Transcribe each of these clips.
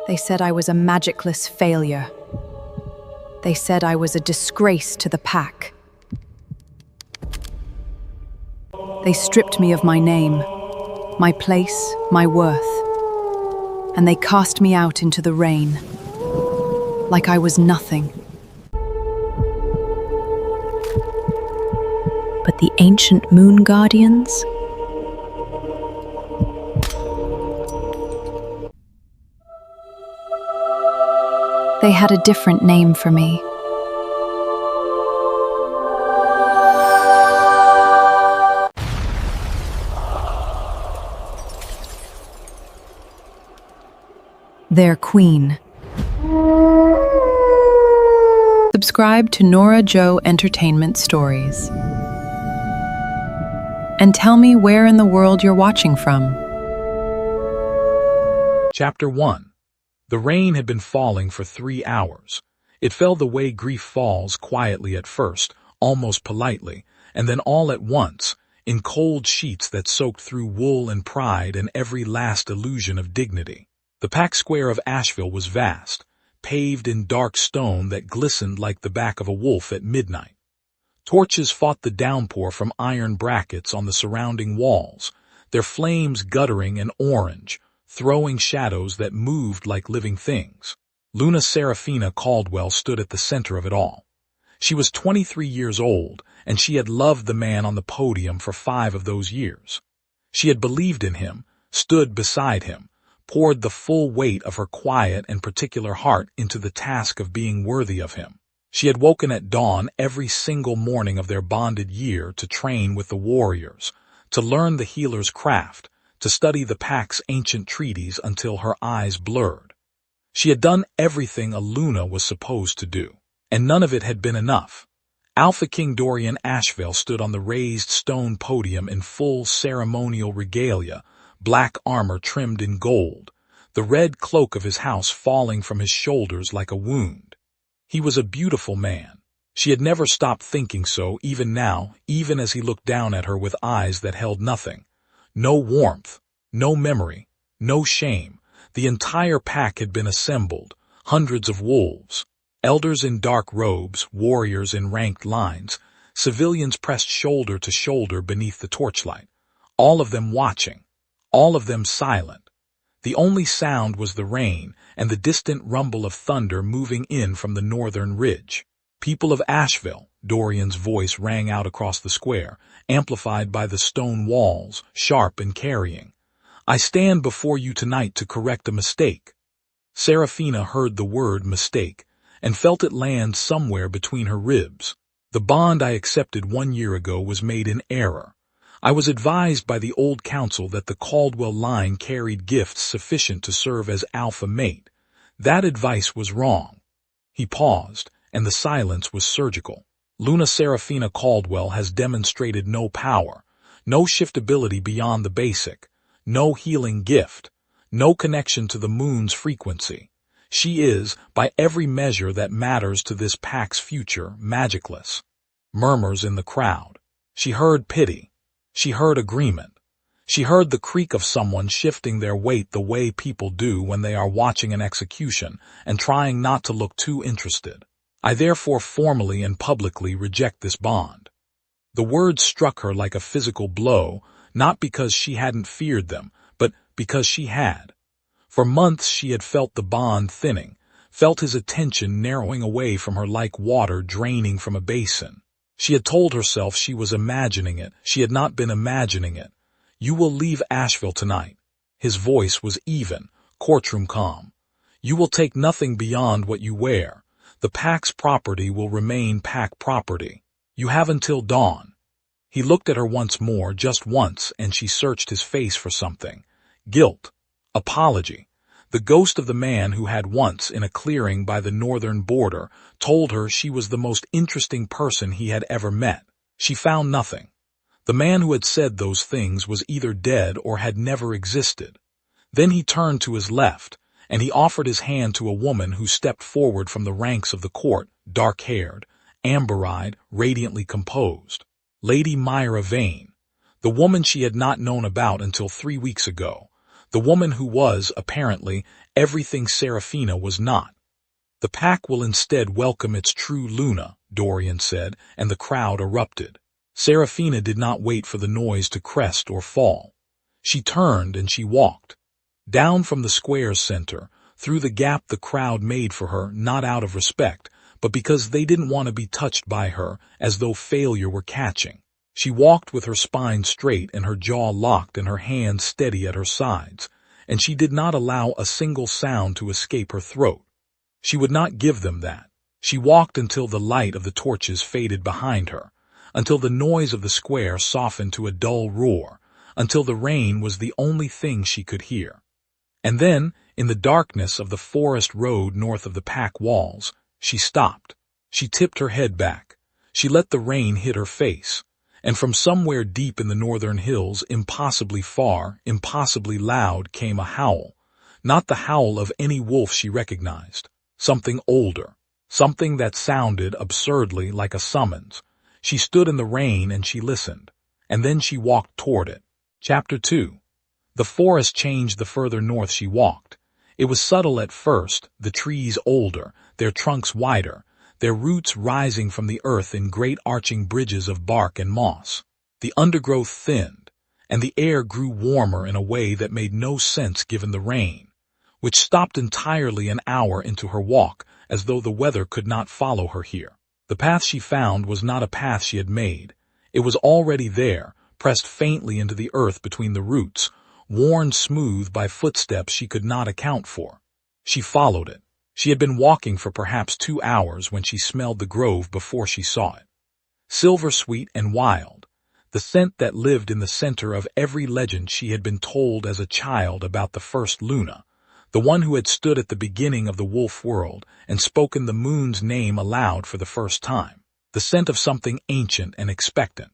They said I was a magicless failure. They said I was a disgrace to the pack. They stripped me of my name, my place, my worth, and they cast me out into the rain, like I was nothing. But the ancient moon guardians? They had a different name for me. Their queen. Subscribe to Nora Jo Entertainment Stories. And tell me where in the world you're watching from. Chapter 1. The rain had been falling for 3 hours. It fell the way grief falls, quietly at first, almost politely, and then all at once, in cold sheets that soaked through wool and pride and every last illusion of dignity. The packed square of Ashveil was vast, paved in dark stone that glistened like the back of a wolf at midnight. Torches fought the downpour from iron brackets on the surrounding walls, their flames guttering and orange, throwing shadows that moved like living things. Seraphina Caldwell stood at the center of it all. She was 23 years old, and she had loved the man on the podium for 5 of those years. She had believed in him, stood beside him, poured the full weight of her quiet and particular heart into the task of being worthy of him. She had woken at dawn every single morning of their bonded year to train with the warriors, to learn the healer's craft, to study the pack's ancient treaties until her eyes blurred. She had done everything a Luna was supposed to do, and none of it had been enough. Alpha King Dorian Ashveil stood on the raised stone podium in full ceremonial regalia, black armor trimmed in gold, the red cloak of his house falling from his shoulders like a wound. He was a beautiful man. She had never stopped thinking so, even now, even as he looked down at her with eyes that held nothing. No warmth, no memory, no shame. The entire pack had been assembled, hundreds of wolves, elders in dark robes, warriors in ranked lines, civilians pressed shoulder to shoulder beneath the torchlight, all of them watching, all of them silent. The only sound was the rain and the distant rumble of thunder moving in from the northern ridge. People of Ashveil, Dorian's voice rang out across the square, amplified by the stone walls, sharp and carrying. I stand before you tonight to correct a mistake. Seraphina heard the word mistake and felt it land somewhere between her ribs. The bond I accepted 1 year ago was made in error. I was advised by the old council that the Caldwell line carried gifts sufficient to serve as alpha mate. That advice was wrong. He paused, and the silence was surgical. Seraphina Caldwell has demonstrated no power, no shiftability beyond the basic, no healing gift, no connection to the moon's frequency. She is, by every measure that matters to this pack's future, magicless. Murmurs in the crowd. She heard pity. She heard agreement. She heard the creak of someone shifting their weight the way people do when they are watching an execution and trying not to look too interested. I therefore formally and publicly reject this bond. The words struck her like a physical blow, not because she hadn't feared them, but because she had. For months she had felt the bond thinning, felt his attention narrowing away from her like water draining from a basin. She had told herself she was imagining it. She had not been imagining it. You will leave Ashveil tonight. His voice was even, courtroom calm. You will take nothing beyond what you wear. The pack's property will remain pack property. You have until dawn. He looked at her once more, just once, and she searched his face for something. Guilt. Apology. The ghost of the man who had once, in a clearing by the northern border, told her she was the most interesting person he had ever met. She found nothing. The man who had said those things was either dead or had never existed. Then he turned to his left, and he offered his hand to a woman who stepped forward from the ranks of the court, dark-haired, amber-eyed, radiantly composed. Lady Myra Vane, the woman she had not known about until 3 weeks ago, The woman who was, apparently, everything Seraphina was not. The pack will instead welcome its true Luna, Dorian said, and the crowd erupted. Seraphina did not wait for the noise to crest or fall. She turned and she walked. Down from the square's center, through the gap the crowd made for her, not out of respect, but because they didn't want to be touched by her, as though failure were catching. She walked with her spine straight and her jaw locked and her hands steady at her sides, and she did not allow a single sound to escape her throat. She would not give them that. She walked until the light of the torches faded behind her, until the noise of the square softened to a dull roar, until the rain was the only thing she could hear. And then, in the darkness of the forest road north of the pack walls, she stopped. She tipped her head back. She let the rain hit her face. And from somewhere deep in the northern hills, impossibly far, impossibly loud, came a howl. Not the howl of any wolf she recognized. Something older. Something that sounded absurdly like a summons. She stood in the rain and she listened. And then she walked toward it. Chapter 2. The forest changed the further north she walked. It was subtle at first, the trees older, their trunks wider, their roots rising from the earth in great arching bridges of bark and moss. The undergrowth thinned, and the air grew warmer in a way that made no sense given the rain, which stopped entirely an hour into her walk, as though the weather could not follow her here. The path she found was not a path she had made. It was already there, pressed faintly into the earth between the roots, worn smooth by footsteps she could not account for. She followed it. She had been walking for perhaps 2 hours when she smelled the grove before she saw it. Silver-sweet and wild, the scent that lived in the center of every legend she had been told as a child about the first Luna, the one who had stood at the beginning of the wolf world and spoken the moon's name aloud for the first time, the scent of something ancient and expectant.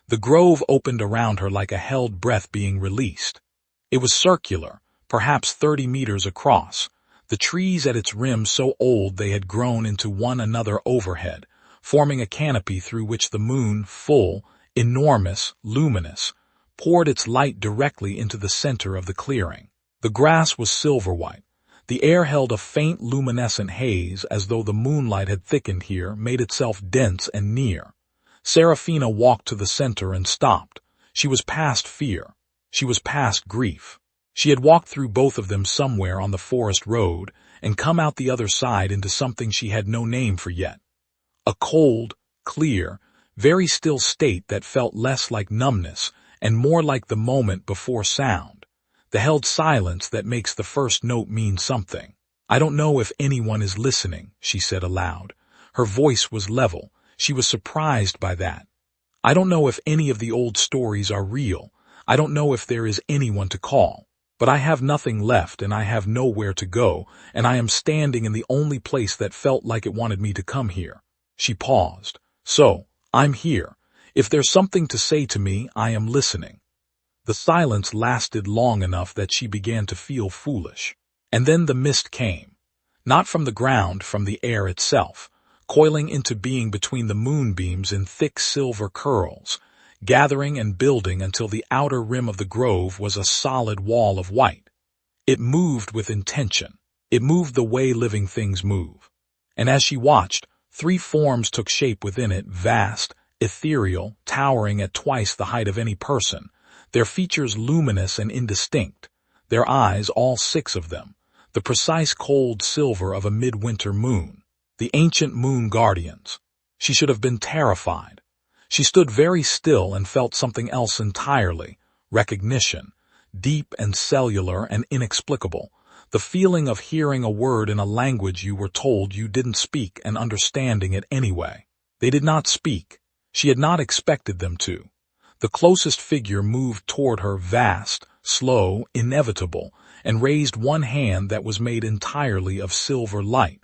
The grove opened around her like a held breath being released. It was circular, perhaps 30 meters across, the trees at its rim so old they had grown into one another overhead, forming a canopy through which the moon, full, enormous, luminous, poured its light directly into the center of the clearing. The grass was silver-white. The air held a faint luminescent haze as though the moonlight had thickened here, made itself dense and near. Seraphina walked to the center and stopped. She was past fear. She was past grief. She had walked through both of them somewhere on the forest road and come out the other side into something she had no name for yet. A cold, clear, very still state that felt less like numbness and more like the moment before sound, the held silence that makes the first note mean something. "I don't know if anyone is listening," she said aloud. Her voice was level. She was surprised by that. "I don't know if any of the old stories are real. I don't know if there is anyone to call. But I have nothing left and I have nowhere to go, and I am standing in the only place that felt like it wanted me to come here." She paused. "So, I'm here. If there's something to say to me, I am listening." The silence lasted long enough that she began to feel foolish. And then the mist came. Not from the ground, from the air itself, coiling into being between the moonbeams in thick silver curls, gathering and building until the outer rim of the grove was a solid wall of white. It moved with intention. It moved the way living things move. And as she watched, 3 forms took shape within it, vast, ethereal, towering at twice the height of any person, their features luminous and indistinct, their eyes, all 6 of them, the precise cold silver of a midwinter moon, the ancient moon guardians. She should have been terrified. She stood very still and felt something else entirely, recognition, deep and cellular and inexplicable, the feeling of hearing a word in a language you were told you didn't speak and understanding it anyway. They did not speak. She had not expected them to. The closest figure moved toward her, vast, slow, inevitable, and raised one hand that was made entirely of silver light.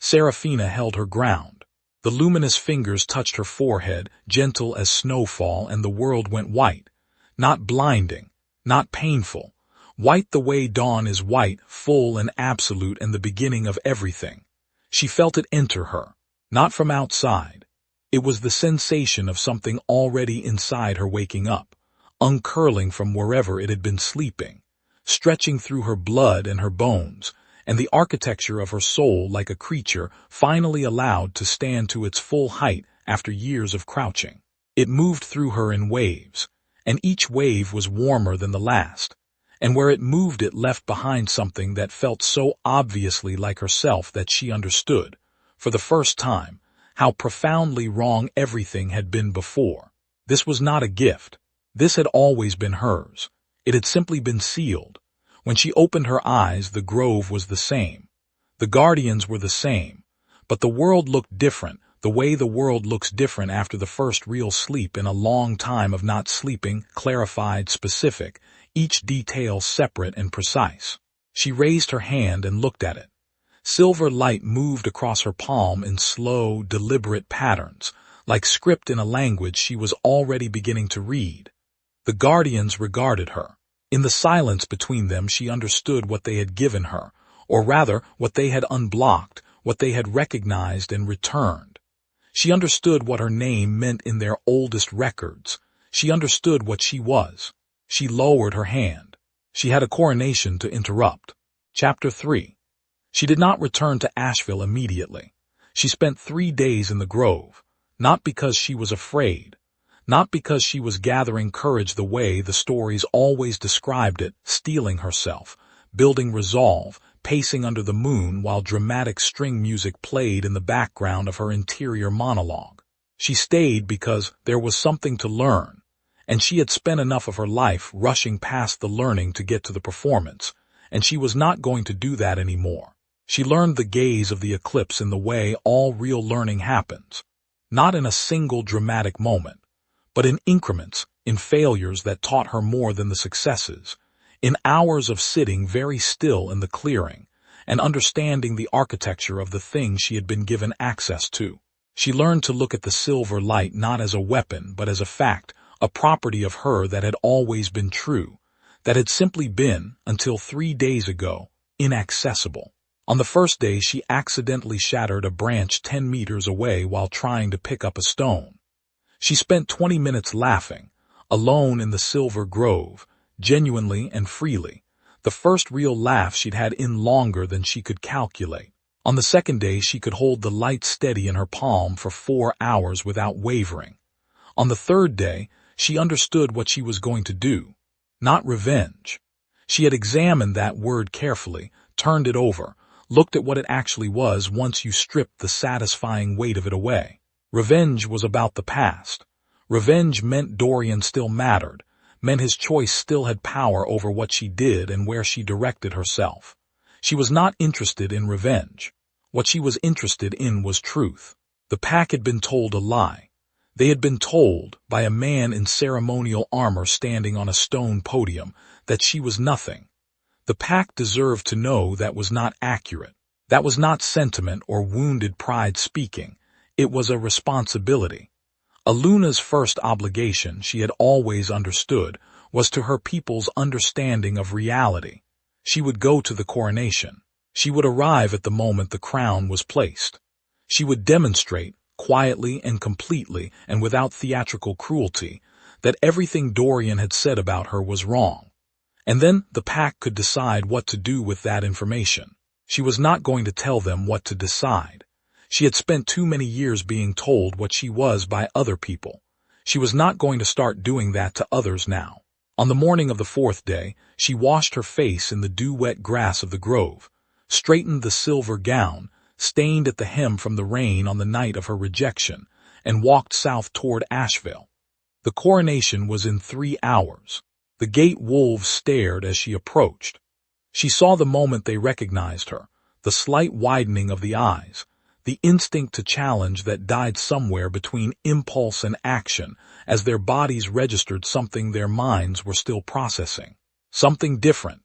Seraphina held her ground. The luminous fingers touched her forehead, gentle as snowfall, and the world went white. Not blinding, not painful. White the way dawn is white, full and absolute and the beginning of everything. She felt it enter her, not from outside. It was the sensation of something already inside her waking up, uncurling from wherever it had been sleeping, stretching through her blood and her bones, and the architecture of her soul like a creature finally allowed to stand to its full height after years of crouching. It moved through her in waves, and each wave was warmer than the last, and where it moved it left behind something that felt so obviously like herself that she understood, for the first time, how profoundly wrong everything had been before. This was not a gift. This had always been hers. It had simply been sealed. When she opened her eyes, the grove was the same. The guardians were the same. But the world looked different, the way the world looks different after the first real sleep in a long time of not sleeping, clarified, specific, each detail separate and precise. She raised her hand and looked at it. Silver light moved across her palm in slow, deliberate patterns, like script in a language she was already beginning to read. The guardians regarded her. In the silence between them she understood what they had given her, or rather, what they had unblocked, what they had recognized and returned. She understood what her name meant in their oldest records. She understood what she was. She lowered her hand. She had a coronation to interrupt. Chapter 3. She did not return to Ashveil immediately. She spent 3 days in the grove, not because she was afraid, not because she was gathering courage the way the stories always described it, steeling herself, building resolve, pacing under the moon while dramatic string music played in the background of her interior monologue. She stayed because there was something to learn, and she had spent enough of her life rushing past the learning to get to the performance, and she was not going to do that anymore. She learned the gaze of the eclipse in the way all real learning happens, not in a single dramatic moment, but in increments, in failures that taught her more than the successes, in hours of sitting very still in the clearing and understanding the architecture of the thing she had been given access to. She learned to look at the silver light not as a weapon but as a fact, a property of her that had always been true, that had simply been, until 3 days ago, inaccessible. On the first day she accidentally shattered a branch 10 meters away while trying to pick up a stone. She spent 20 minutes laughing, alone in the silver grove, genuinely and freely, the first real laugh she'd had in longer than she could calculate. On the second day she could hold the light steady in her palm for 4 hours without wavering. On the third day she understood what she was going to do, not revenge. She had examined that word carefully, turned it over, looked at what it actually was once you stripped the satisfying weight of it away. Revenge was about the past. Revenge meant Dorian still mattered, meant his choice still had power over what she did and where she directed herself. She was not interested in revenge. What she was interested in was truth. The pack had been told a lie. They had been told, by a man in ceremonial armor standing on a stone podium, that she was nothing. The pack deserved to know that was not accurate. That was not sentiment or wounded pride speaking. It was a responsibility. Aluna's first obligation, she had always understood, was to her people's understanding of reality. She would go to the coronation. She would arrive at the moment the crown was placed. She would demonstrate, quietly and completely and without theatrical cruelty, that everything Dorian had said about her was wrong. And then the pack could decide what to do with that information. She was not going to tell them what to decide. She had spent too many years being told what she was by other people. She was not going to start doing that to others now. On the morning of the 4th day, she washed her face in the dew-wet grass of the grove, straightened the silver gown, stained at the hem from the rain on the night of her rejection, and walked south toward Ashveil. The coronation was in 3 hours. The gate wolves stared as she approached. She saw the moment they recognized her, the slight widening of the eyes, the instinct to challenge that died somewhere between impulse and action as their bodies registered something their minds were still processing. Something different.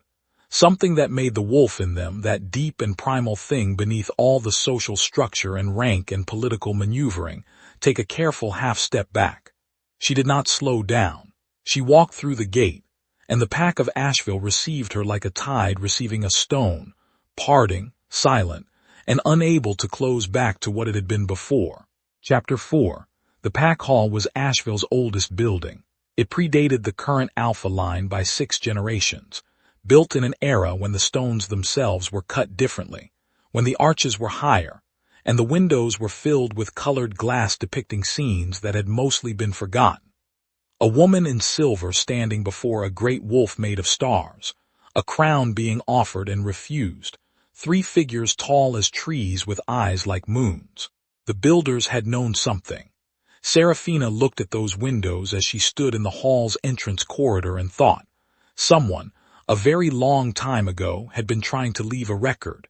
Something that made the wolf in them, that deep and primal thing beneath all the social structure and rank and political maneuvering, take a careful half-step back. She did not slow down. She walked through the gate, and the pack of Ashveil received her like a tide receiving a stone, parting, silent, and unable to close back to what it had been before. Chapter 4. The pack hall was Ashveil's oldest building. It predated the current Alpha line by 6 generations. built in an era when the stones themselves were cut differently, when the arches were higher, and the windows were filled with colored glass depicting scenes that had mostly been forgotten. A woman in silver standing before a great wolf made of stars, a crown being offered and refused, 3 figures tall as trees with eyes like moons. The builders had known something. Seraphina looked at those windows as she stood in the hall's entrance corridor and thought, someone, a very long time ago, had been trying to leave a record.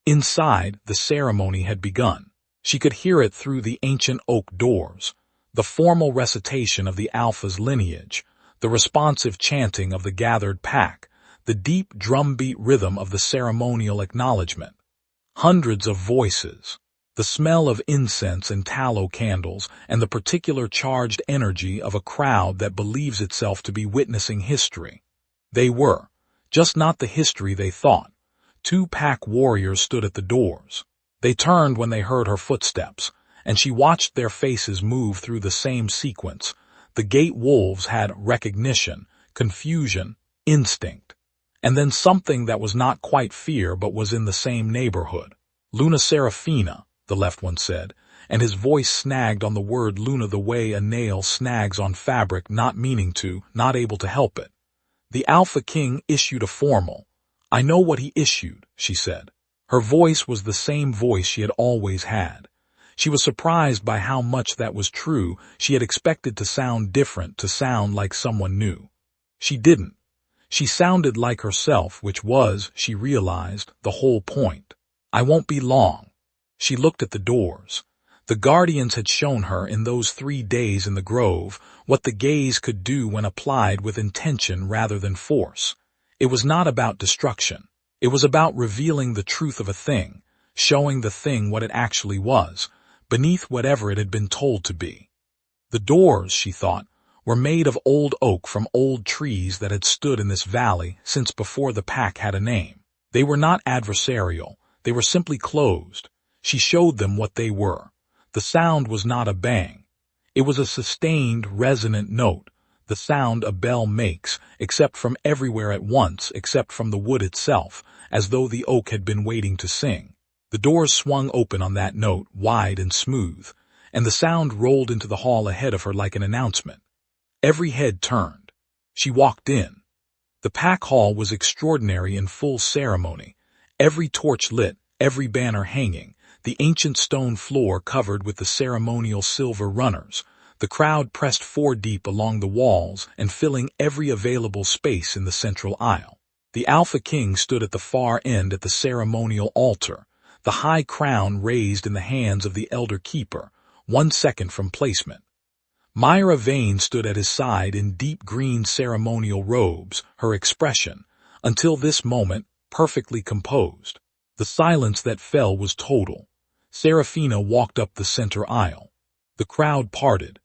Inside, the ceremony had begun. She could hear it through the ancient oak doors, the formal recitation of the Alpha's lineage, the responsive chanting of the gathered pack, the deep drumbeat rhythm of the ceremonial acknowledgement. Hundreds of voices, the smell of incense and tallow candles, and the particular charged energy of a crowd that believes itself to be witnessing history. They were, just not the history they thought. 2 pack warriors stood at the doors. They turned when they heard her footsteps, and she watched their faces move through the same sequence. The gate wolves had recognition, confusion, instinct, and then something that was not quite fear but was in the same neighborhood. Luna Seraphina, the left one said, and his voice snagged on the word Luna the way a nail snags on fabric, not meaning to, not able to help it. The Alpha King issued a formal, "I know what he issued," she said. Her voice was the same voice she had always had. She was surprised by how much that was true. She had expected to sound different, to sound like someone new. She didn't. She sounded like herself, which was, she realized, the whole point. "I won't be long." She looked at the doors. The guardians had shown her in those 3 days in the grove what the gaze could do when applied with intention rather than force. It was not about destruction. It was about revealing the truth of a thing, showing the thing what it actually was, beneath whatever it had been told to be. The doors, she thought, were made of old oak from old trees that had stood in this valley since before the pack had a name. They were not adversarial. They were simply closed. She showed them what they were. The sound was not a bang. It was a sustained, resonant note, the sound a bell makes, except from everywhere at once, except from the wood itself, as though the oak had been waiting to sing. The doors swung open on that note, wide and smooth, and the sound rolled into the hall ahead of her like an announcement. Every head turned. She walked in. The pack hall was extraordinary in full ceremony, every torch lit, every banner hanging, the ancient stone floor covered with the ceremonial silver runners, the crowd pressed 4 deep along the walls and filling every available space in the central aisle. The Alpha King stood at the far end at the ceremonial altar, the high crown raised in the hands of the elder keeper, 1 second from placement. Myra Vane stood at his side in deep green ceremonial robes, her expression, until this moment, perfectly composed. The silence that fell was total. Seraphina walked up the center aisle. The crowd parted,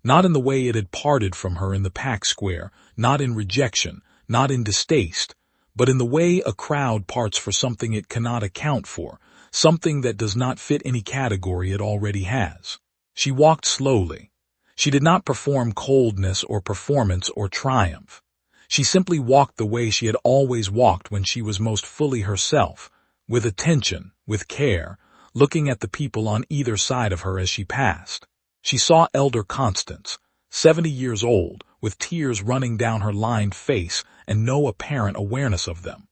not in the way it had parted from her in the pack square, not in rejection, not in distaste, but in the way a crowd parts for something it cannot account for, something that does not fit any category it already has. She walked slowly. She did not perform coldness or performance or triumph. She simply walked the way she had always walked when she was most fully herself, with attention, with care, looking at the people on either side of her as she passed. She saw Elder Constance, 70 years old, with tears running down her lined face and no apparent awareness of them.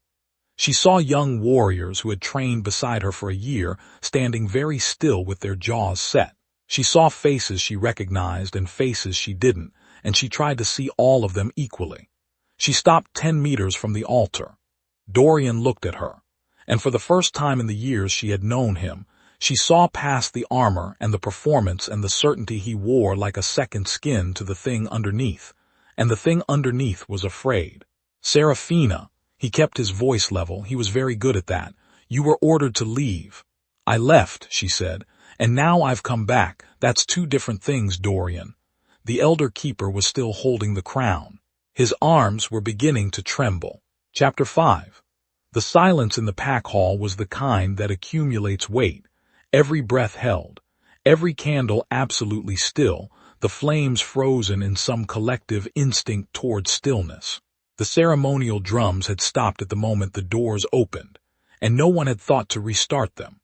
She saw young warriors who had trained beside her for a year, standing very still with their jaws set. She saw faces she recognized and faces she didn't, and she tried to see all of them equally. She stopped 10 meters from the altar. Dorian looked at her, and for the first time in the years she had known him, she saw past the armor and the performance and the certainty he wore like a second skin to the thing underneath, and the thing underneath was afraid. "Seraphina," he kept his voice level, he was very good at that, "you were ordered to leave." "I left," she said, "and now I've come back. That's 2 different things, Dorian." The elder keeper was still holding the crown. His arms were beginning to tremble. Chapter 5. The silence in the pack hall was the kind that accumulates weight. Every breath held, every candle absolutely still, the flames frozen in some collective instinct toward stillness. The The ceremonial drums had stopped at the moment the doors opened, and no one had thought to restart them.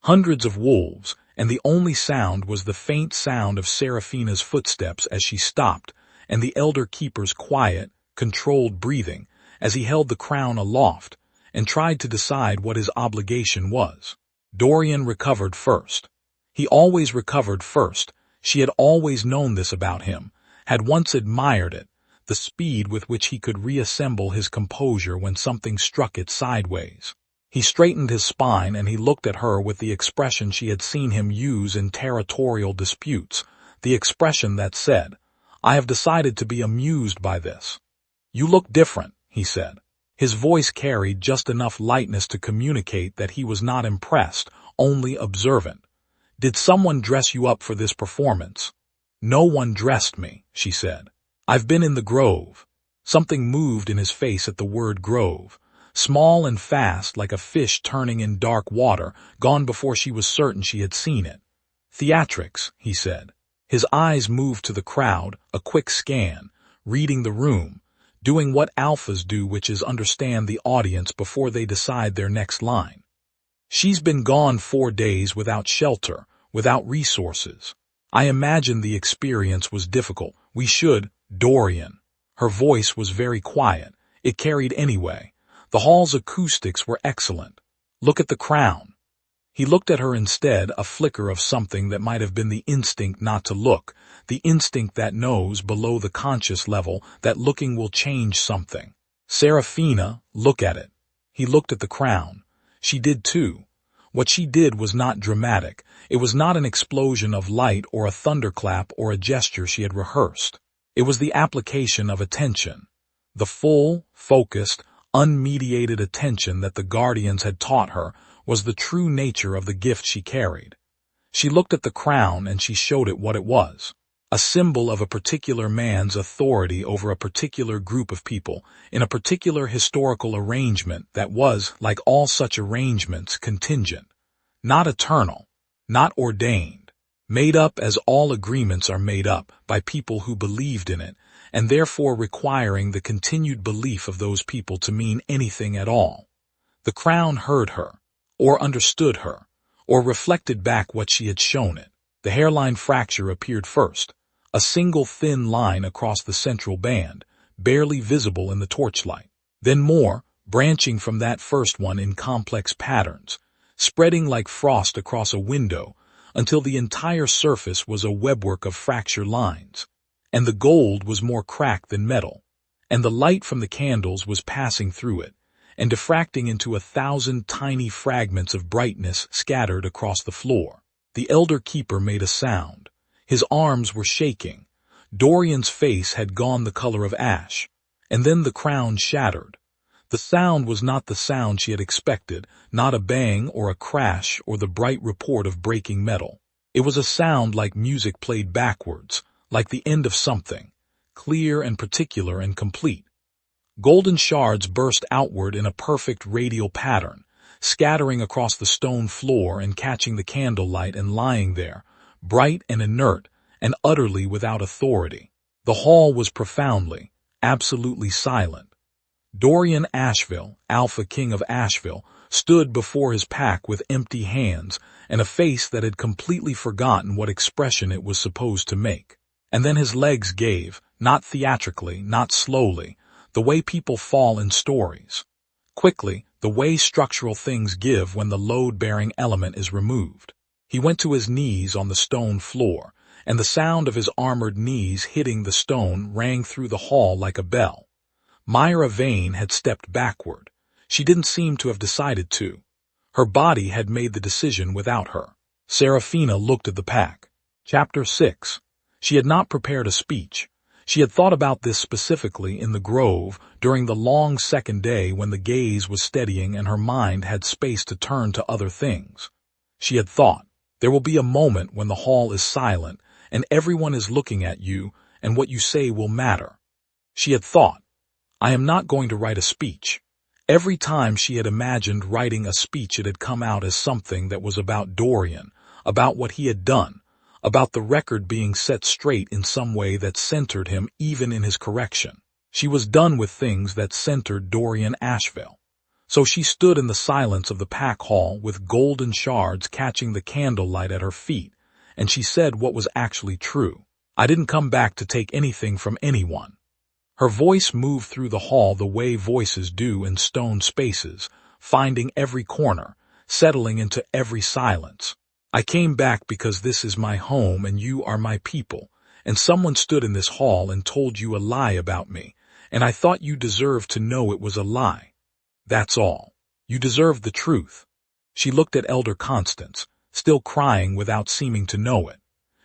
Hundreds of wolves, and the only sound was the faint sound of Seraphina's footsteps as she stopped, and the elder keeper's quiet, controlled breathing as he held the crown aloft and tried to decide what his obligation was. Dorian recovered first. He always recovered first. She had always known this about him, had once admired it, the speed with which he could reassemble his composure when something struck it sideways. He straightened his spine and he looked at her with the expression she had seen him use in territorial disputes, the expression that said, "I have decided to be amused by this." "You look different," he said. His voice carried just enough lightness to communicate that he was not impressed, only observant. "Did someone dress you up for this performance?" "No one dressed me," she said. "I've been in the grove." Something moved in his face at the word grove, small and fast like a fish turning in dark water, gone before she was certain she had seen it. "Theatrics," he said. His eyes moved to the crowd, a quick scan, reading the room, doing what alphas do, which is understand the audience before they decide their next line. "She's been gone 4 days without shelter, without resources. I imagine the experience was difficult. We should, Dorian." Her voice was very quiet. It carried anyway. The hall's acoustics were excellent. "Look at the crown." He looked at her instead, a flicker of something that might have been the instinct not to look, the instinct that knows below the conscious level that looking will change something. "Seraphina, look at it." He looked at the crown. She did too. What she did was not dramatic. It was not an explosion of light or a thunderclap or a gesture she had rehearsed. It was the application of attention. The full, focused, unmediated attention that the guardians had taught her was the true nature of the gift she carried. She looked at the crown and she showed it what it was. A symbol of a particular man's authority over a particular group of people in a particular historical arrangement that was, like all such arrangements, contingent, not eternal, not ordained, made up as all agreements are made up by people who believed in it, and therefore requiring the continued belief of those people to mean anything at all. The crown heard her, or understood her, or reflected back what she had shown it. The hairline fracture appeared first, a single thin line across the central band, barely visible in the torchlight. Then more, branching from that first one in complex patterns, spreading like frost across a window, until the entire surface was a webwork of fracture lines. And the gold was more cracked than metal, and the light from the candles was passing through it, and diffracting into 1,000 tiny fragments of brightness scattered across the floor. The elder keeper made a sound. His arms were shaking. Dorian's face had gone the color of ash, and then the crown shattered. The sound was not the sound she had expected, not a bang or a crash or the bright report of breaking metal. It was a sound like music played backwards, like the end of something, clear and particular and complete. Golden shards burst outward in a perfect radial pattern, scattering across the stone floor and catching the candlelight and lying there, bright and inert and utterly without authority. The hall was profoundly, absolutely silent. Dorian Ashveil, Alpha King of Ashveil, stood before his pack with empty hands and a face that had completely forgotten what expression it was supposed to make. And then his legs gave, not theatrically, not slowly, the way people fall in stories. Quickly, the way structural things give when the load-bearing element is removed. He went to his knees on the stone floor, and the sound of his armored knees hitting the stone rang through the hall like a bell. Myra Vane had stepped backward. She didn't seem to have decided to. Her body had made the decision without her. Seraphina looked at the pack. Chapter 6. She had not prepared a speech. She had thought about this specifically in the grove during the long second day when the gaze was steadying and her mind had space to turn to other things. She had thought, there will be a moment when the hall is silent and everyone is looking at you and what you say will matter. She had thought, I am not going to write a speech. Every time she had imagined writing a speech it had come out as something that was about Dorian, about what he had done, about the record being set straight in some way that centered him even in his correction. She was done with things that centered Dorian Ashveil. So she stood in the silence of the pack hall with golden shards catching the candlelight at her feet, and she said what was actually true. I didn't come back to take anything from anyone. Her voice moved through the hall the way voices do in stone spaces, finding every corner, settling into every silence. I came back because this is my home and you are my people, and someone stood in this hall and told you a lie about me, and I thought you deserved to know it was a lie. That's all. You deserved the truth. She looked at Elder Constance, still crying without seeming to know it.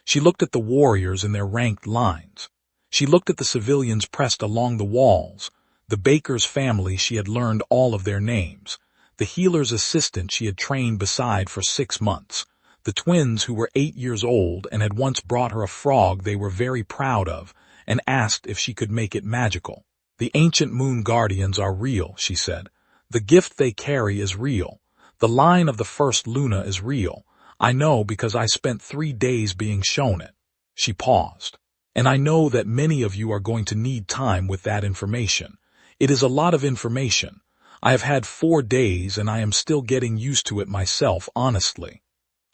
She looked at the warriors in their ranked lines. She looked at the civilians pressed along the walls, the baker's family she had learned all of their names, the healer's assistant she had trained beside for 6 months, the twins who were 8 years old and had once brought her a frog they were very proud of and asked if she could make it magical. The ancient moon guardians are real, she said. The gift they carry is real. The line of the first Luna is real. I know because I spent 3 days being shown it. She paused. And I know that many of you are going to need time with that information. It is a lot of information. I have had 4 days and I am still getting used to it myself, honestly.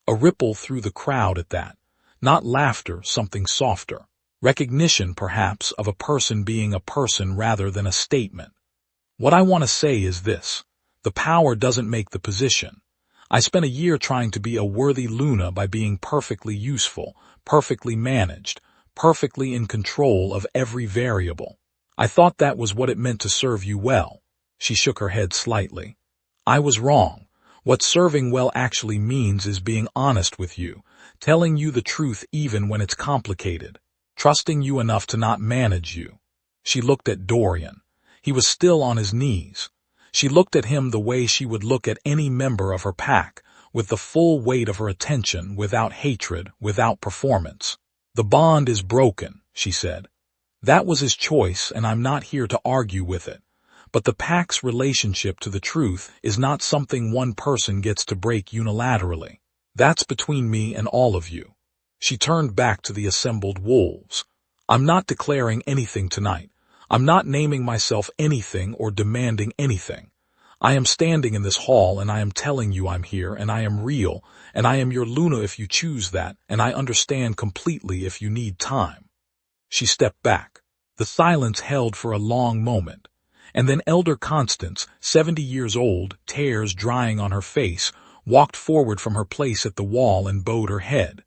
A ripple through the crowd at that. Not laughter, something softer. Recognition, perhaps, of a person being a person rather than a statement. What I want to say is this. The power doesn't make the position. I spent a year trying to be a worthy Luna by being perfectly useful, perfectly managed, perfectly in control of every variable. I thought that was what it meant to serve you well. She shook her head slightly. I was wrong. What serving well actually means is being honest with you, telling you the truth even when it's complicated, trusting you enough to not manage you. She looked at Dorian. He was still on his knees. She looked at him the way she would look at any member of her pack, with the full weight of her attention, without hatred, without performance. The bond is broken, she said. That was his choice, and I'm not here to argue with it. But the pack's relationship to the truth is not something one person gets to break unilaterally. That's between me and all of you. She turned back to the assembled wolves. I'm not declaring anything tonight. I'm not naming myself anything or demanding anything. I am standing in this hall and I am telling you I'm here and I am real and I am your Luna if you choose that, and I understand completely if you need time. She stepped back. The silence held for a long moment, and then Elder Constance, 70 years old, tears drying on her face, walked forward from her place at the wall and bowed her head.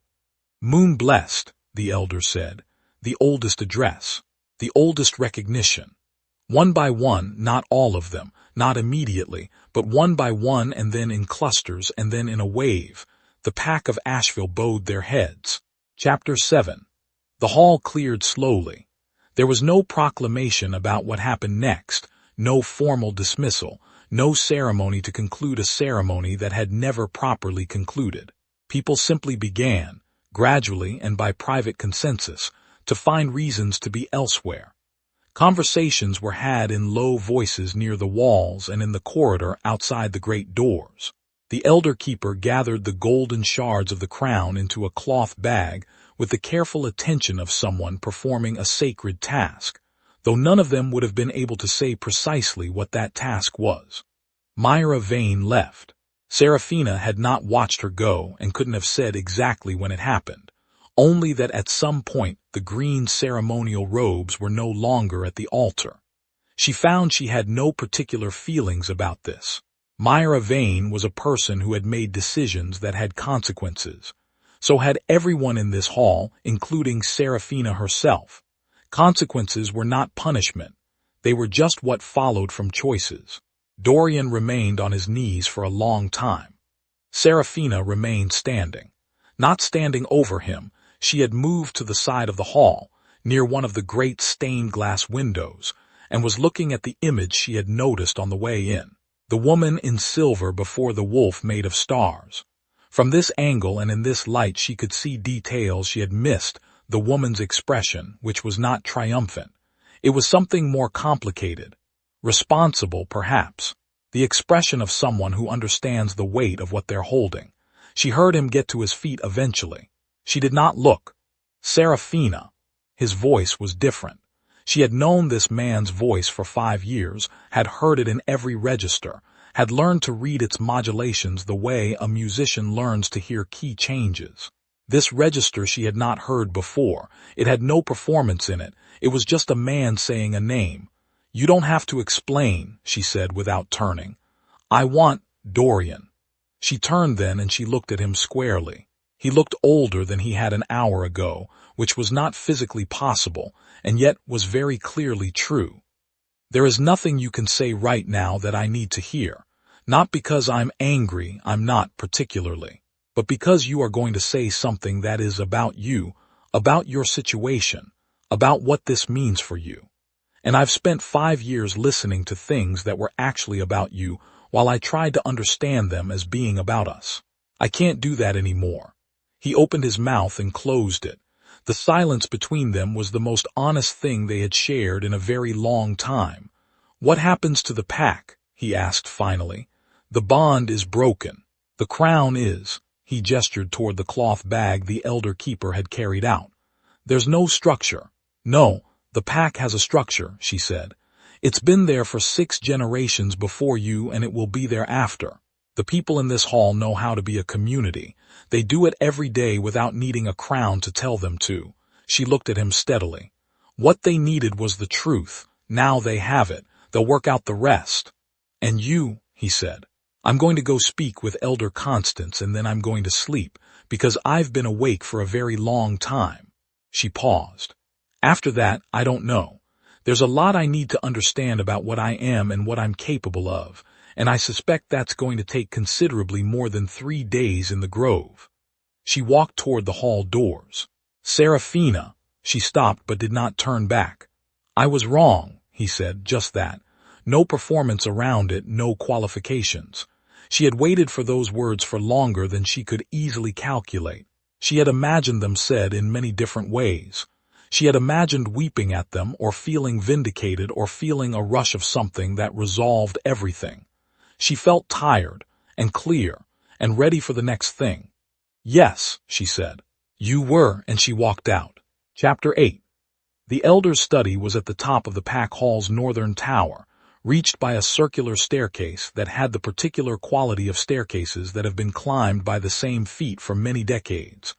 Moon blessed, the elder said, the oldest address. The oldest recognition. One by one, not all of them, not immediately, but one by one and then in clusters and then in a wave, the pack of Ashveil bowed their heads. Chapter 7. The hall cleared slowly. There was no proclamation about what happened next, no formal dismissal, no ceremony to conclude a ceremony that had never properly concluded. People simply began, gradually and by private consensus, to find reasons to be elsewhere. Conversations were had in low voices near the walls and in the corridor outside the great doors. The elder keeper gathered the golden shards of the crown into a cloth bag with the careful attention of someone performing a sacred task, though none of them would have been able to say precisely what that task was. Myra Vane left. Seraphina had not watched her go and couldn't have said exactly when it happened. Only that at some point the green ceremonial robes were no longer at the altar. She found she had no particular feelings about this. Myra Vane was a person who had made decisions that had consequences. So had everyone in this hall, including Seraphina herself. Consequences were not punishment. They were just what followed from choices. Dorian remained on his knees for a long time. Seraphina remained standing. Not standing over him, she had moved to the side of the hall, near one of the great stained glass windows, and was looking at the image she had noticed on the way in, the woman in silver before the wolf made of stars. From this angle and in this light she could see details she had missed, the woman's expression, which was not triumphant. It was something more complicated. Responsible, perhaps. The expression of someone who understands the weight of what they're holding. She heard him get to his feet eventually. She did not look. Seraphina. His voice was different. She had known this man's voice for 5 years, had heard it in every register, had learned to read its modulations the way a musician learns to hear key changes. This register she had not heard before. It had no performance in it. It was just a man saying a name. "You don't have to explain," she said without turning. "I want Dorian." She turned then and she looked at him squarely. He looked older than he had an hour ago, which was not physically possible, and yet was very clearly true. "There is nothing you can say right now that I need to hear. Not because I'm angry, I'm not particularly, but because you are going to say something that is about you, about your situation, about what this means for you. And I've spent 5 years listening to things that were actually about you while I tried to understand them as being about us. I can't do that anymore." He opened his mouth and closed it. The silence between them was the most honest thing they had shared in a very long time. "What happens to the pack?" he asked finally. "The bond is broken. The crown is." He gestured toward the cloth bag the elder keeper had carried out. "There's no structure." "No, the pack has a structure," she said. "It's been there for 6 generations before you, and it will be there after. The people in this hall know how to be a community. They do it every day without needing a crown to tell them to." She looked at him steadily. "What they needed was the truth. Now they have it. They'll work out the rest." "And you," he said. "I'm going to go speak with Elder Constance and then I'm going to sleep, because I've been awake for a very long time." She paused. "After that, I don't know. There's a lot I need to understand about what I am and what I'm capable of, and I suspect that's going to take considerably more than 3 days in the grove." She walked toward the hall doors. "Seraphina," she stopped but did not turn back. "I was wrong," he said, "just that. No performance around it, no qualifications." She had waited for those words for longer than she could easily calculate. She had imagined them said in many different ways. She had imagined weeping at them, or feeling vindicated, or feeling a rush of something that resolved everything. She felt tired, and clear, and ready for the next thing. "Yes," she said. "You were," and she walked out. Chapter 8. The elder's study was at the top of the pack hall's northern tower, reached by a circular staircase that had the particular quality of staircases that have been climbed by the same feet for many decades.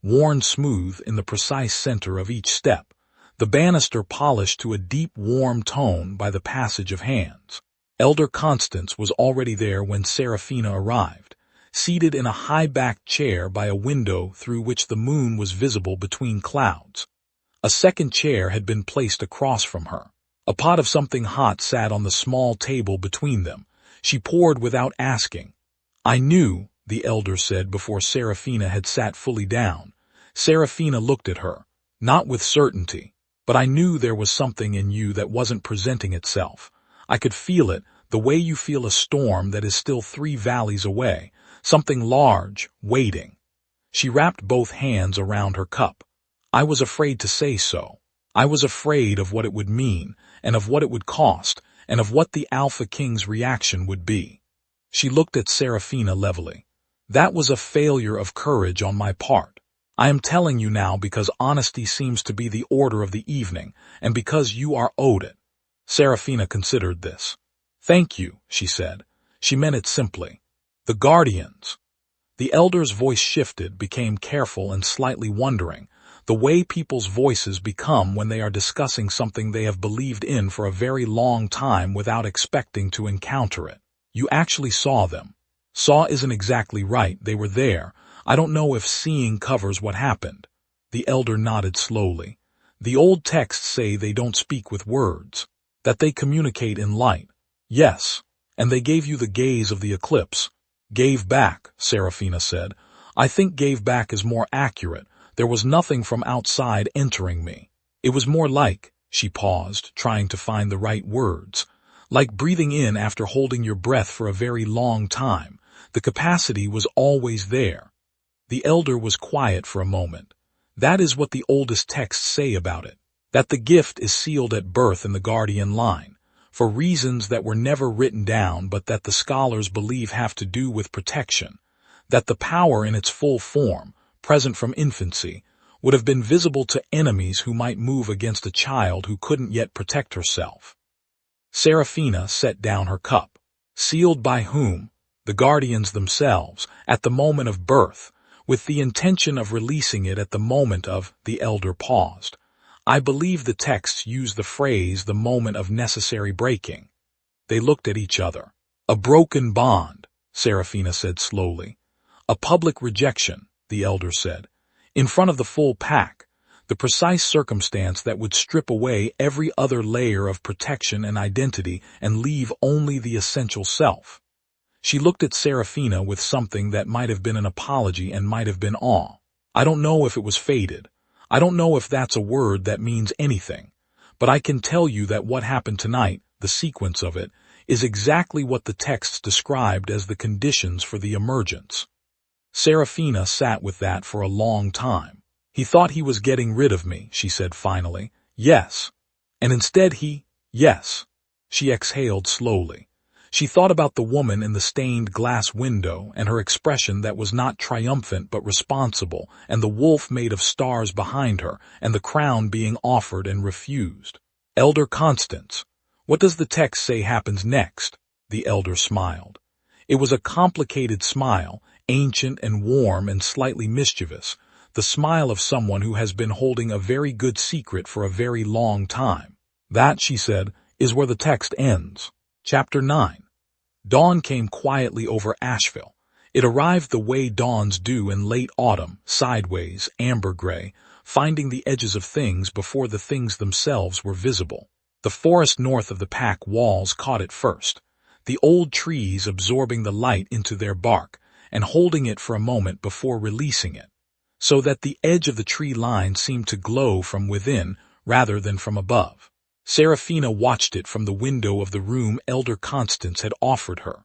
Worn smooth in the precise center of each step, the banister polished to a deep warm tone by the passage of hands. Elder Constance was already there when Seraphina arrived, seated in a high-backed chair by a window through which the moon was visible between clouds. A second chair had been placed across from her. A pot of something hot sat on the small table between them. She poured without asking. "I knew," the elder said before Seraphina had sat fully down. Seraphina looked at her, not with certainty, but "I knew there was something in you that wasn't presenting itself. I could feel it, the way you feel a storm that is still 3 valleys away, something large, waiting." She wrapped both hands around her cup. "I was afraid to say so. I was afraid of what it would mean, and of what it would cost, and of what the Alpha King's reaction would be." She looked at Seraphina levelly. "That was a failure of courage on my part. I am telling you now because honesty seems to be the order of the evening, and because you are owed it." Seraphina considered this. "Thank you," she said. She meant it simply. "The guardians." The elder's voice shifted, became careful and slightly wondering, the way people's voices become when they are discussing something they have believed in for a very long time without expecting to encounter it. "You actually saw them." "Saw isn't exactly right. They were there. I don't know if seeing covers what happened." The elder nodded slowly. "The old texts say they don't speak with words, that they communicate in light." "Yes, and they gave you the gaze of the eclipse." "Gave back," Seraphina said. "I think gave back is more accurate. There was nothing from outside entering me. It was more like," she paused, trying to find the right words, "like breathing in after holding your breath for a very long time. The capacity was always there." The elder was quiet for a moment. "That is what the oldest texts say about it, that the gift is sealed at birth in the guardian line, for reasons that were never written down but that the scholars believe have to do with protection, that the power in its full form, present from infancy, would have been visible to enemies who might move against a child who couldn't yet protect herself. Seraphina set down her cup. Sealed by whom? The guardians themselves, at the moment of birth, with the intention of releasing it at the moment of, the elder paused. I believe the texts use the phrase the moment of necessary breaking. They looked at each other. A broken bond, Seraphina said slowly. A public rejection, the elder said. In front of the full pack, the precise circumstance that would strip away every other layer of protection and identity and leave only the essential self. She looked at Seraphina with something that might have been an apology and might have been awe. I don't know if it was fated. I don't know if that's a word that means anything. But I can tell you that what happened tonight, the sequence of it, is exactly what the texts described as the conditions for the emergence. Seraphina sat with that for a long time. He thought he was getting rid of me, she said finally. Yes. And instead yes. She exhaled slowly. She thought about the woman in the stained glass window and her expression that was not triumphant but responsible, and the wolf made of stars behind her, and the crown being offered and refused. Elder Constance, what does the text say happens next? The elder smiled. It was a complicated smile, ancient and warm and slightly mischievous, the smile of someone who has been holding a very good secret for a very long time. That, she said, is where the text ends. Chapter 9. Dawn came quietly over Ashveil. It arrived the way dawns do in late autumn, sideways, amber-gray, finding the edges of things before the things themselves were visible. The forest north of the pack walls caught it first, the old trees absorbing the light into their bark and holding it for a moment before releasing it, so that the edge of the tree line seemed to glow from within rather than from above. Seraphina watched it from the window of the room Elder Constance had offered her.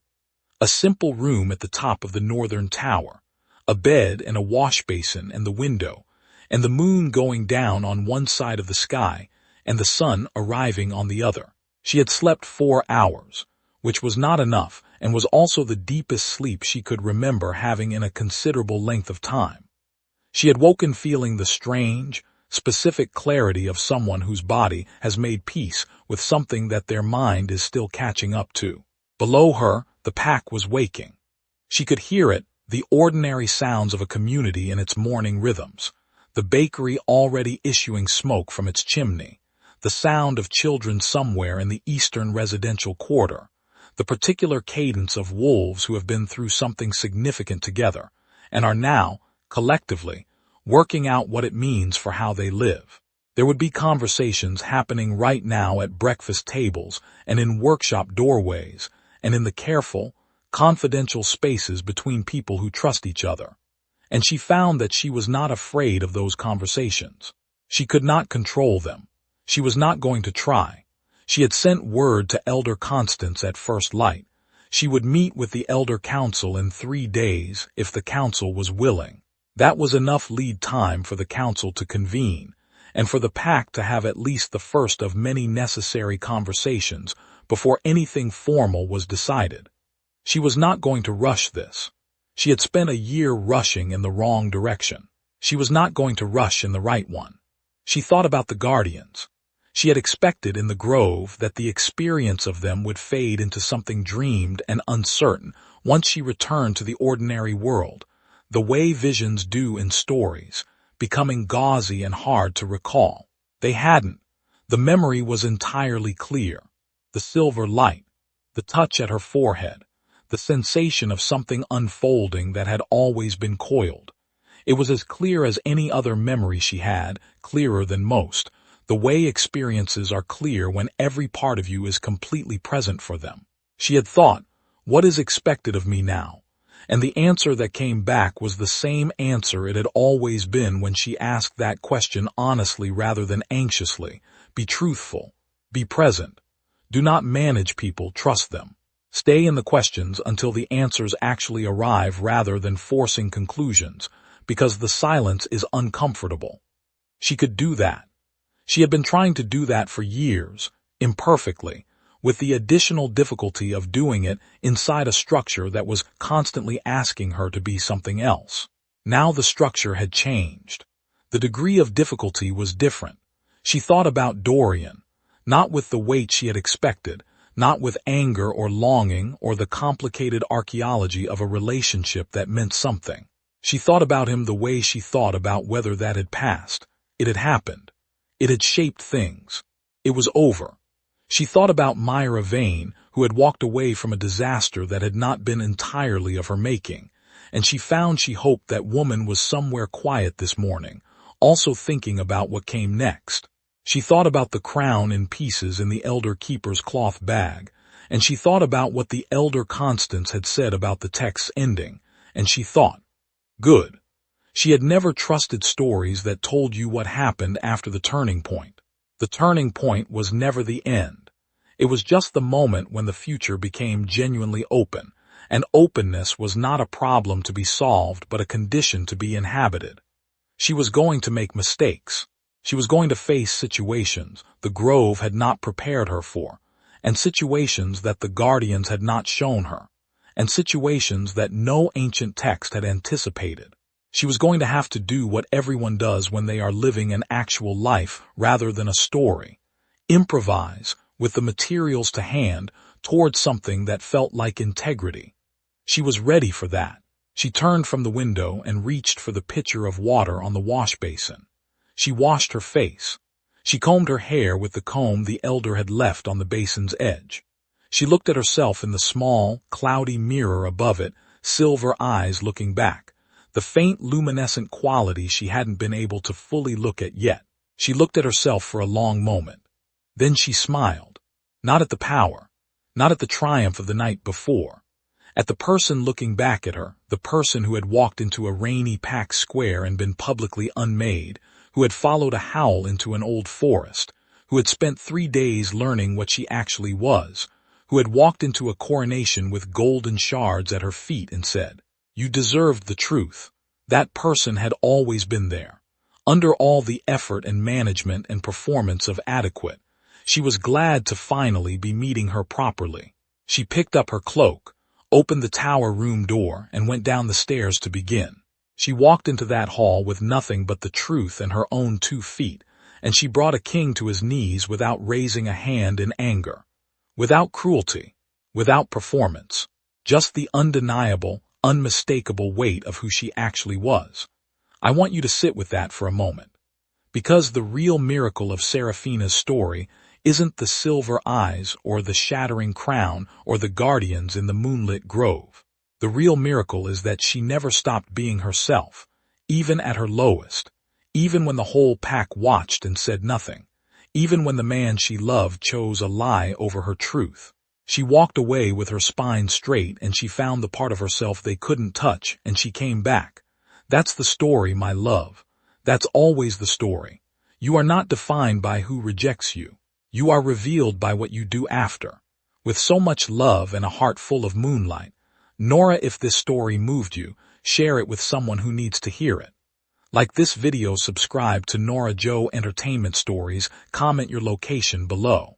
A simple room at the top of the northern tower, a bed and a wash basin and the window, and the moon going down on one side of the sky and the sun arriving on the other. She had slept 4 hours, which was not enough and was also the deepest sleep she could remember having in a considerable length of time. She had woken feeling the strange, specific clarity of someone whose body has made peace with something that their mind is still catching up to. Below her, the pack was waking. She could hear it, the ordinary sounds of a community in its morning rhythms, the bakery already issuing smoke from its chimney, the sound of children somewhere in the eastern residential quarter, the particular cadence of wolves who have been through something significant together, and are now, collectively, working out what it means for how they live. There would be conversations happening right now at breakfast tables and in workshop doorways and in the careful, confidential spaces between people who trust each other. And she found that she was not afraid of those conversations. She could not control them. She was not going to try. She had sent word to Elder Constance at first light. She would meet with the Elder Council in 3 days if the council was willing. That was enough lead time for the council to convene, and for the pack to have at least the first of many necessary conversations before anything formal was decided. She was not going to rush this. She had spent a year rushing in the wrong direction. She was not going to rush in the right one. She thought about the guardians. She had expected in the grove that the experience of them would fade into something dreamed and uncertain once she returned to the ordinary world, the way visions do in stories, becoming gauzy and hard to recall. They hadn't. The memory was entirely clear. The silver light, the touch at her forehead, the sensation of something unfolding that had always been coiled. It was as clear as any other memory she had, clearer than most, the way experiences are clear when every part of you is completely present for them. She had thought, what is expected of me now? And the answer that came back was the same answer it had always been when she asked that question honestly rather than anxiously. Be truthful. Be present. Do not manage people, trust them. Stay in the questions until the answers actually arrive rather than forcing conclusions, because the silence is uncomfortable. She could do that. She had been trying to do that for years, imperfectly, with the additional difficulty of doing it inside a structure that was constantly asking her to be something else. Now the structure had changed. The degree of difficulty was different. She thought about Dorian, not with the weight she had expected, not with anger or longing or the complicated archaeology of a relationship that meant something. She thought about him the way she thought about whether that had passed. It had happened. It had shaped things. It was over. She thought about Myra Vane, who had walked away from a disaster that had not been entirely of her making, and she found she hoped that woman was somewhere quiet this morning, also thinking about what came next. She thought about the crown in pieces in the elder keeper's cloth bag, and she thought about what the elder Constance had said about the text's ending, and she thought, good. She had never trusted stories that told you what happened after the turning point. The turning point was never the end. It was just the moment when the future became genuinely open, and openness was not a problem to be solved but a condition to be inhabited. She was going to make mistakes. She was going to face situations the Grove had not prepared her for, and situations that the Guardians had not shown her, and situations that no ancient text had anticipated. She was going to have to do what everyone does when they are living an actual life rather than a story. Improvise, with the materials to hand, towards something that felt like integrity. She was ready for that. She turned from the window and reached for the pitcher of water on the wash basin. She washed her face. She combed her hair with the comb the elder had left on the basin's edge. She looked at herself in the small, cloudy mirror above it, silver eyes looking back, the faint luminescent quality she hadn't been able to fully look at yet. She looked at herself for a long moment. Then she smiled. Not at the power, not at the triumph of the night before. At the person looking back at her, the person who had walked into a rainy packed square and been publicly unmade, who had followed a howl into an old forest, who had spent 3 days learning what she actually was, who had walked into a coronation with golden shards at her feet and said, "You deserved the truth." That person had always been there. Under all the effort and management and performance of adequate, she was glad to finally be meeting her properly. She picked up her cloak, opened the tower room door, and went down the stairs to begin. She walked into that hall with nothing but the truth and her own 2 feet, and she brought a king to his knees without raising a hand in anger, without cruelty, without performance, just the undeniable, unmistakable weight of who she actually was. I want you to sit with that for a moment, because the real miracle of Seraphina's story isn't the silver eyes or the shattering crown or the guardians in the moonlit grove. The real miracle is that she never stopped being herself, even at her lowest, even when the whole pack watched and said nothing, even when the man she loved chose a lie over her truth. She walked away with her spine straight, and she found the part of herself they couldn't touch, and she came back. That's the story, my love. That's always the story. You are not defined by who rejects you. You are revealed by what you do after. With so much love and a heart full of moonlight, Nora, if this story moved you, share it with someone who needs to hear it. Like this video, subscribe to Nora Joe Entertainment Stories, comment your location below.